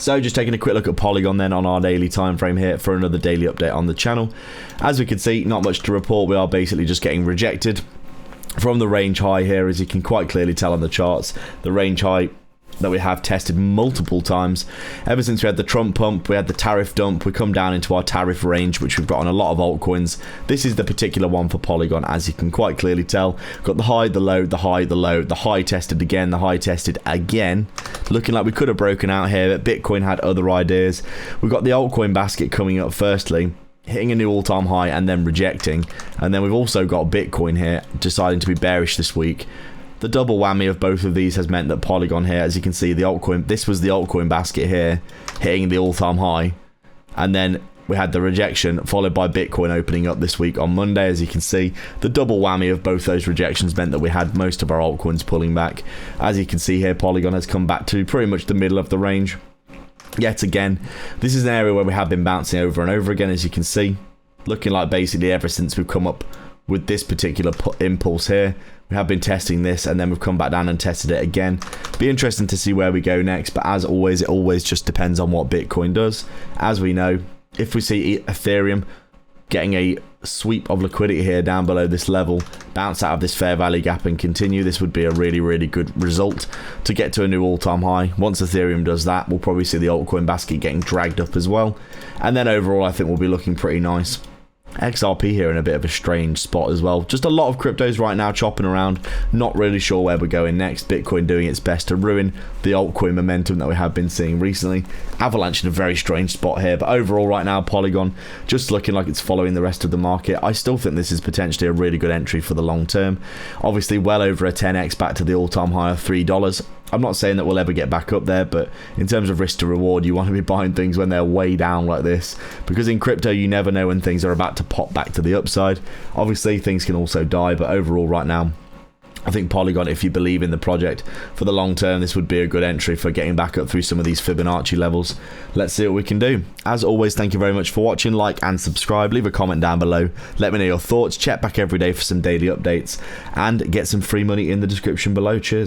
So just taking a quick look at Polygon then on our daily time frame here for another daily update on the channel. As we can see, not much to report. We are basically just getting rejected from the range high here, as you can quite clearly tell on the charts. The range high that we have tested multiple times ever since we had the Trump pump, we had the tariff dump, we come down into our tariff range, which we've got on a lot of altcoins. This is the particular one for Polygon, as you can quite clearly tell. Got the high, the low, the high, the low, the high tested again, the high tested again. Looking like we could have broken out here, but Bitcoin had other ideas. We've got the altcoin basket coming up firstly, hitting a new all-time high and then rejecting, and then we've also got Bitcoin here deciding to be bearish this week. The double whammy of both of these has meant that Polygon here, as you can see, the altcoin, this was the altcoin basket here, hitting the all-time high, and then we had the rejection followed by Bitcoin opening up this week on Monday. As you can see, the double whammy of both those rejections meant that we had most of our altcoins pulling back. As you can see here, Polygon has come back to pretty much the middle of the range yet again. This is an area where we have been bouncing over and over again, as you can see, looking like basically ever since we've come up with this particular impulse here. We have been testing this, and then we've come back down and tested it again. Be interesting to see where we go next, but as always, it always just depends on what Bitcoin does. As we know, if we see Ethereum getting a sweep of liquidity here down below this level, bounce out of this fair value gap and continue, this would be a really good result to get to a new all-time high. Once Ethereum does that, we'll probably see the altcoin basket getting dragged up as well, and then overall I think we'll be looking pretty nice. XRP here in a bit of a strange spot as well. Just a lot of cryptos right now chopping around, not really sure where we're going next. Bitcoin doing its best to ruin the altcoin momentum that we have been seeing recently. Avalanche in a very strange spot here, but overall right now Polygon just looking like it's following the rest of the market. I still think this is potentially a really good entry for the long term. Obviously well over a 10x back to the all-time high of $3. I'm not saying that we'll ever get back up there, but in terms of risk to reward, you want to be buying things when they're way down like this, because in crypto you never know when things are about to pop back to the upside. Obviously things can also die, but overall right now I think Polygon, if you believe in the project for the long term, this would be a good entry for getting back up through some of these Fibonacci levels. Let's see what we can do. As always, thank you very much for watching. Like and subscribe. Leave a comment down below. Let me know your thoughts. Check back every day for some daily updates, and get some free money in the description below. Cheers.